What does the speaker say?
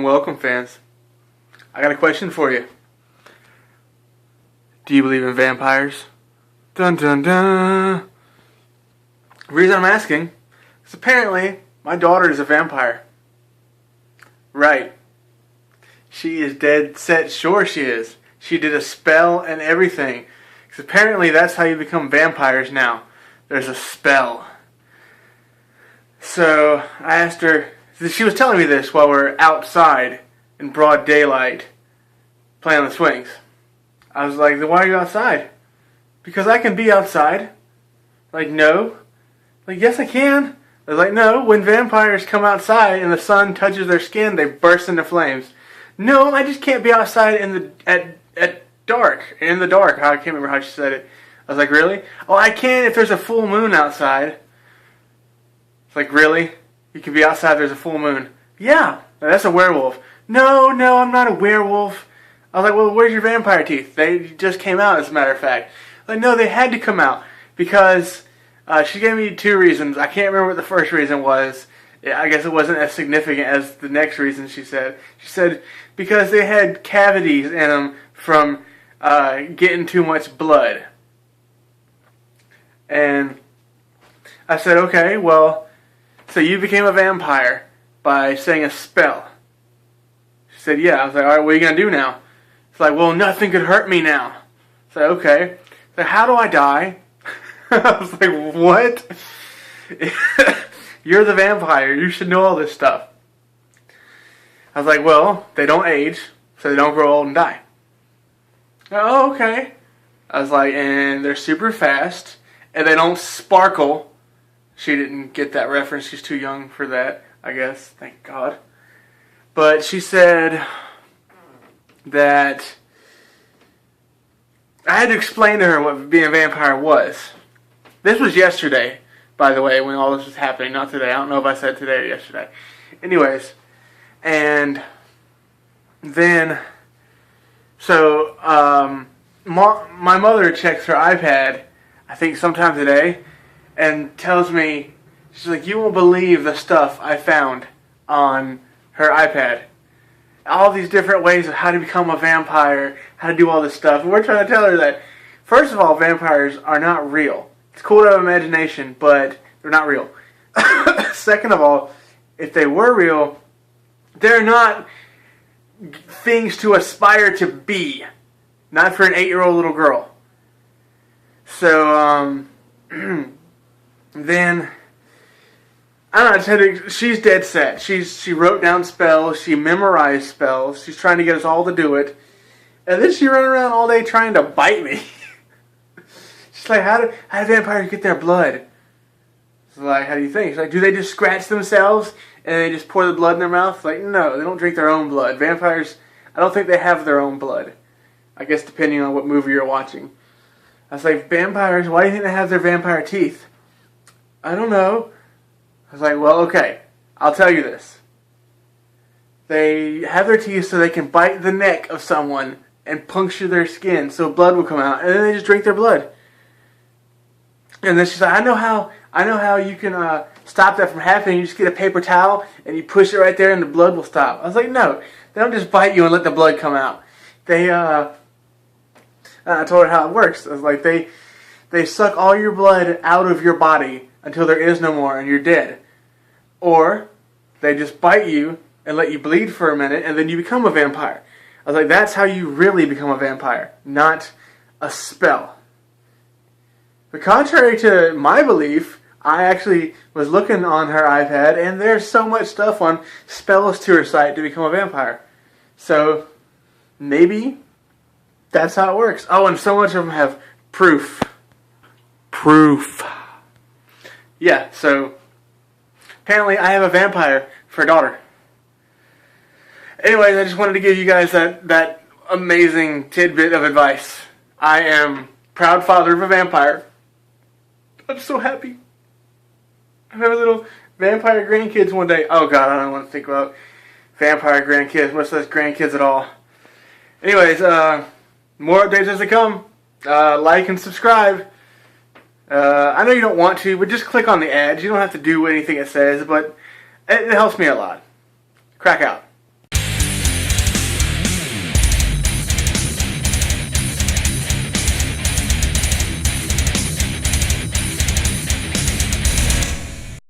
Welcome, fans. I got a question for you. Do you believe in vampires? Dun dun dun. The reason I'm asking is apparently my daughter is a vampire. Right. She is dead set sure she is. She did a spell and everything. Because apparently that's how you become vampires now. There's a spell. So I asked her, she was telling me this while we're outside in broad daylight playing on the swings. I was like, then why are you outside? Because I can be outside. Like, no. Like, yes I can. I was like, no, when vampires come outside and the sun touches their skin, they burst into flames. No, I just can't be outside at dark. In the dark. I can't remember how she said it. I was like, really? Oh, I can if there's a full moon outside. It's like, really? You can be outside if there's a full moon. Yeah, that's a werewolf. No, I'm not a werewolf. I was like, well, where's your vampire teeth? They just came out, as a matter of fact. Like, no, they had to come out because she gave me two reasons. I can't remember what the first reason was. I guess it wasn't as significant as the next reason she said. She said because they had cavities in them from getting too much blood. And I said, okay, well, so you became a vampire by saying a spell. She said, yeah. I was like, all right, what are you going to do now? It's like, well, nothing could hurt me now. I said, okay. So how do I die? I was like, what? You're the vampire. You should know all this stuff. I was like, well, they don't age, so they don't grow old and die. Oh, okay. I was like, and they're super fast, and they don't sparkle. She didn't get that reference. She's too young for that, I guess. Thank God. But she said that I had to explain to her what being a vampire was. This was yesterday, by the way, when all this was happening. Not today. I don't know if I said today or yesterday. Anyways, and then, so, my mother checks her iPad, I think sometime today, and tells me, she's like, you won't believe the stuff I found on her iPad. All these different ways of how to become a vampire, how to do all this stuff. And we're trying to tell her that, first of all, vampires are not real. It's cool to have imagination, but they're not real. Second of all, if they were real, they're not things to aspire to be. Not for an 8-year-old little girl. So, then, I don't know, she's dead set. She wrote down spells, she memorized spells, she's trying to get us all to do it. And then she ran around all day trying to bite me. She's like, how do vampires get their blood? It's like, how do you think? She's like, do they just scratch themselves and they just pour the blood in their mouth? It's like, no, they don't drink their own blood. Vampires, I don't think they have their own blood. I guess depending on what movie you're watching. I was like, vampires, why do you think they have their vampire teeth? I don't know. I was like, well, okay, I'll tell you this. They have their teeth so they can bite the neck of someone and puncture their skin so blood will come out, and then they just drink their blood. And then she's like, I know how you can stop that from happening. You just get a paper towel and you push it right there and the blood will stop. I was like, no, they don't just bite you and let the blood come out. I told her how it works. I was like, they suck all your blood out of your body until there is no more and you're dead. Or they just bite you and let you bleed for a minute and then you become a vampire. I was like, that's how you really become a vampire, not a spell. But contrary to my belief, I actually was looking on her iPad and there's so much stuff on spells to her site to become a vampire. So maybe that's how it works. Oh, and so much of them have proof. Proof. Yeah, so apparently I have a vampire for a daughter. Anyways, I just wanted to give you guys that amazing tidbit of advice. I am proud father of a vampire. I'm so happy. I have little vampire grandkids one day. Oh God, I don't want to think about vampire grandkids, much less grandkids at all. Anyways, more updates as they come. Like and subscribe. I know you don't want to, but just click on the ads. You don't have to do anything it says, but it helps me a lot. KraK out.